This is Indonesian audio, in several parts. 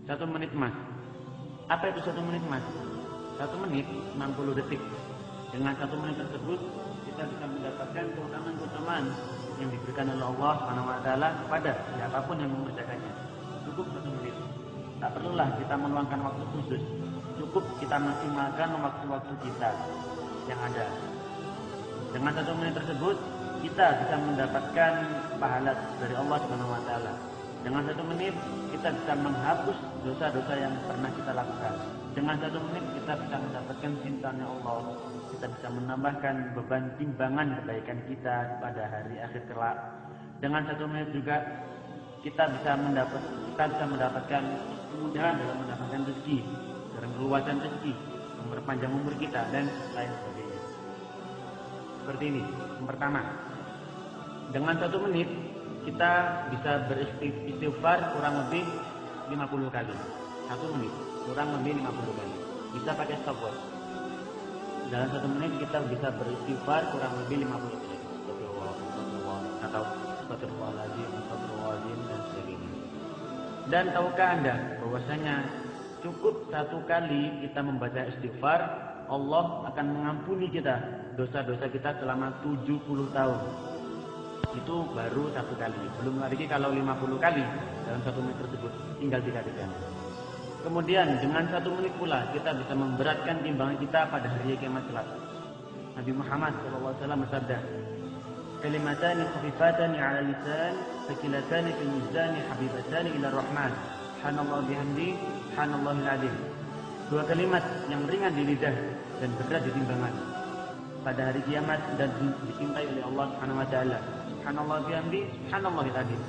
1 menit emas. Apa itu 1 menit emas? 1 menit 60 detik. Dengan 1 menit tersebut kita bisa mendapatkan keutamaan-keutamaan yang diberikan oleh Allah SWT kepada siapapun yang mengerjakannya. Cukup 1 menit. Tak perlulah kita meluangkan waktu khusus. Cukup kita maksimalkan waktu-waktu kita yang ada. Dengan 1 menit tersebut kita bisa mendapatkan pahala dari Allah SWT. Dengan 1 menit kita bisa menghapus dosa-dosa yang pernah kita lakukan. Dengan 1 menit kita bisa mendapatkan cintanya Allah. Kita bisa menambahkan beban timbangan kebaikan kita pada hari akhir kelak. Dengan 1 menit juga kita bisa mendapatkan kemudahan dalam mendapatkan rezeki, dalam keluasan rezeki, memperpanjang umur kita dan lain sebagainya. Seperti ini. Yang pertama, dengan 1 menit kita bisa beristighfar kurang lebih 50 kali. 1 menit kurang lebih 50 kali. Bisa pakai stopwatch. Dalam 1 menit kita bisa beristighfar kurang lebih 50 kali. Astagfirullah atau astagfirullahaladzim, astagfirullahaladzim dan sebagainya. Dan tahukah Anda bahwasanya cukup 1 kali kita membaca istighfar, Allah akan mengampuni kita dosa-dosa kita selama 70 tahun. Itu baru 1 kali. Belum lagi kalau 50 kali dalam 1 menit tersebut, tinggal dikalikan. Kemudian dengan 1 menit pula kita bisa memberatkan timbangan kita pada hari kiamat kelak. Nabi Muhammad SAW bersabda, "Kalimatani khafifatani 'ala lisan, thaqilatani fil mizan, habibatani ila rahman. Subhanallah bihamdi, subhanallahil azim." 2 kalimat yang ringan di lidah dan berat di timbangan pada hari kiamat dan dicintai oleh Allah Subhanahu wa taala. Subhanallah bihamdi, subhanallahil azim.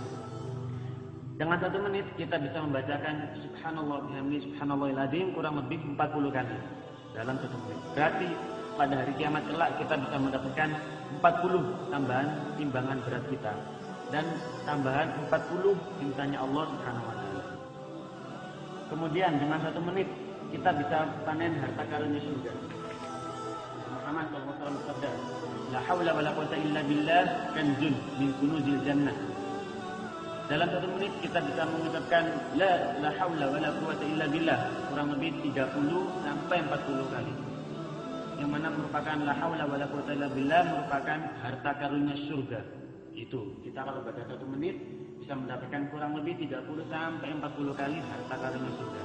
Dengan 1 menit kita bisa membacakan subhanallah bihamdi, subhanallahil azim kurang lebih 40 kali dalam 1 menit. Berarti pada hari kiamat kelak kita bisa mendapatkan 40 tambahan timbangan berat kita dan tambahan 40 cintanya Allah Subhanahu wa taala. Kemudian dengan 1 menit kita bisa panen harta karun surga. Muhammad SAW bersabda, "La haula wala quwwata illa billah kanzun min kunuzil jannah." Dalam 1 menit kita bisa mengucapkan la haula wala quwwata illa billah kurang lebih 30 sampai 40 kali. Yang mana merupakan la haula wala quwwata illa billah merupakan harta karunia surga. Itu kita kalau baca 1 menit bisa mendapatkan kurang lebih 30 sampai 40 kali harta karunia surga.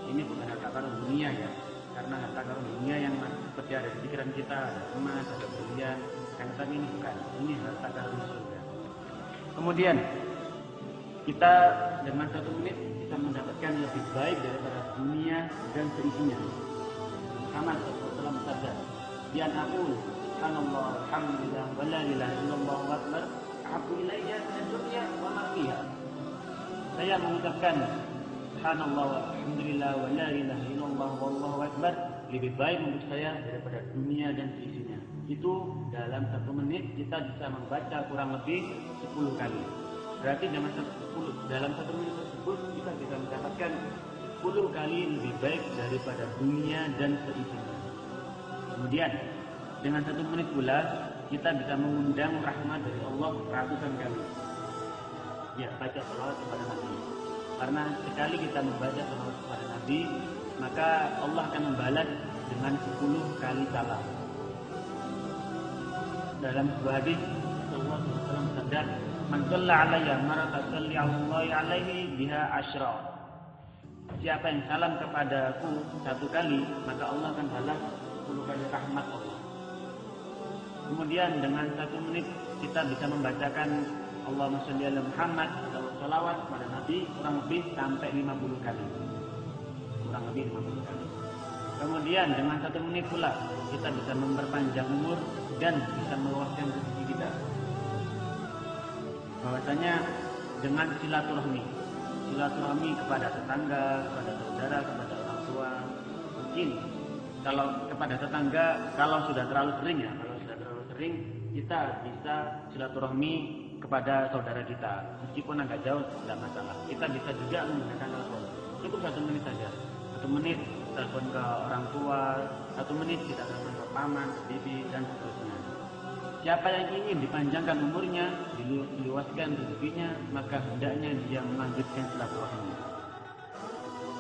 Ini bukan harta karun dunia ya. Karena harta karun dunia yang seperti ada di pikiran kita, ada emas, ada berlian, tapi ini bukan. Ini harta karun surga. Kemudian kita dengan 1 menit bisa mendapatkan lebih baik daripada dunia dan seisinya. Muhammad SAW bersabda, "Bian aqul subhanallah alhamdulillah wa la ilaha illallah wa akbar ahabbu ilayya min dunya wa ma fiha." Saya mengucapkan subhanallah walhamdulillah wa la ilaha illallah wallahu akbar lebih baik untuk saya daripada dunia dan seisinya. Itu dalam 1 menit kita bisa membaca kurang lebih 10 kali. Berarti dalam 1 menit tersebut kita bisa mendapatkan 10 kali lebih baik daripada dunia dan seisinya. Kemudian dengan 1 menit pula kita bisa mengundang rahmat dari Allah ratusan kali. Ya, baca salawat kepada Nabi. Karena sekali kita membaca salawat kepada Nabi, maka Allah akan membalas dengan 10 kali salam. Dalam sebuah hadis Rasulullah SAW bersabda, "Man shalla 'alayya marratan shalli 'Allahi 'alaihi biha 'ashra." Siapa yang salam kepadaku 1 kali, maka Allah akan balas 10 kali rahmat Allah. Kemudian dengan 1 menit kita bisa membacakan Allahumma shalli 'ala Muhammad atau salawat kepada Nabi kurang lebih sampai 50 kali. Kurang lebih 50 kali. Kemudian dengan 1 menit pula kita bisa memperpanjang umur dan bisa meluaskan rezeki kita. Bahwasanya dengan silaturahmi kepada tetangga, kepada saudara, kepada orang tua, mungkin kalau kepada tetangga kalau sudah terlalu sering kita bisa silaturahmi kepada saudara kita, meskipun agak jauh tidak masalah. Kita bisa juga menggunakan telepon. Cukup 1 menit saja. 1 menit telepon ke orang tua, 1 menit kita telepon ke paman, bibi dan seterusnya. Siapa yang ingin dipanjangkan umurnya, diluaskan rezekinya, maka hendaknya dia melanjutkan silaturahmi.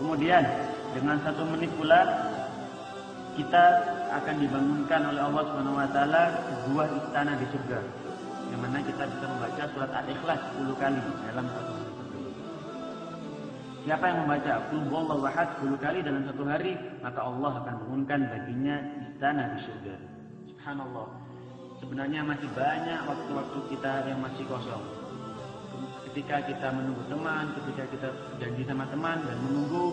Kemudian dengan 1 menit pula kita akan dibangunkan oleh Allah Subhanahu wa taala sebuah istana di surga, yang mana kita bisa membaca surat Al-Ikhlas 10 kali dalam 1 menit. Siapa yang membaca Qul huwallahu ahad 10 kali dalam 1 hari, maka Allah akan bangunkan baginya istana di surga. Subhanallah. Sebenarnya masih banyak waktu-waktu kita yang masih kosong. Ketika kita menunggu teman, ketika kita janji sama teman dan menunggu,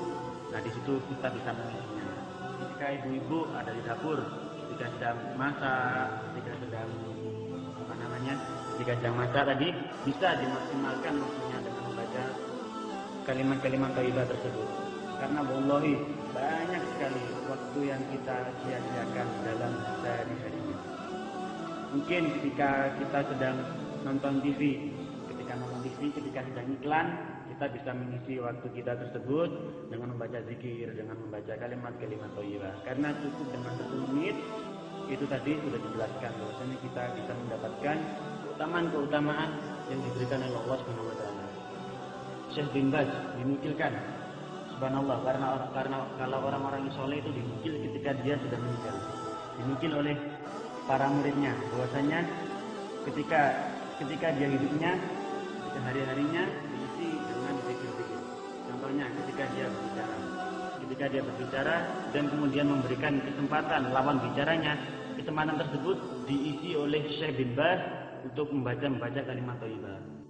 nah di situ kita bisa mengisinya. Ketika ibu-ibu ada di dapur, ketika sedang masak, ketika sedang ketika sedang masak tadi, bisa dimaksimalkan waktunya dengan membaca kalimat-kalimat thayyibah tersebut. Karena wallahi banyak sekali waktu yang kita sia-siakan dalam sehari-harinya. Mungkin ketika kita sedang nonton TV, ketika sedang iklan, kita bisa mengisi waktu kita tersebut dengan membaca zikir, dengan membaca kalimat-kalimat thayyibah. Karena cukup dengan 1 menit itu tadi sudah dijelaskan bahwasanya kita bisa mendapatkan keutamaan yang diberikan oleh Allah Subhanahu wa taala. Syekh bin Baz dinukilkan, subhanallah, karena kalau orang-orang yang soleh itu dinukil ketika dia sudah meninggal, dinukil oleh para muridnya bahwasanya ketika dia hidupnya, hari-harinya diisi dengan zikir-zikir. Contohnya ketika dia berbicara dan kemudian memberikan kesempatan lawan bicaranya, kesempatan tersebut diisi oleh Syekh bin Baz untuk membaca kalimat thayyibah.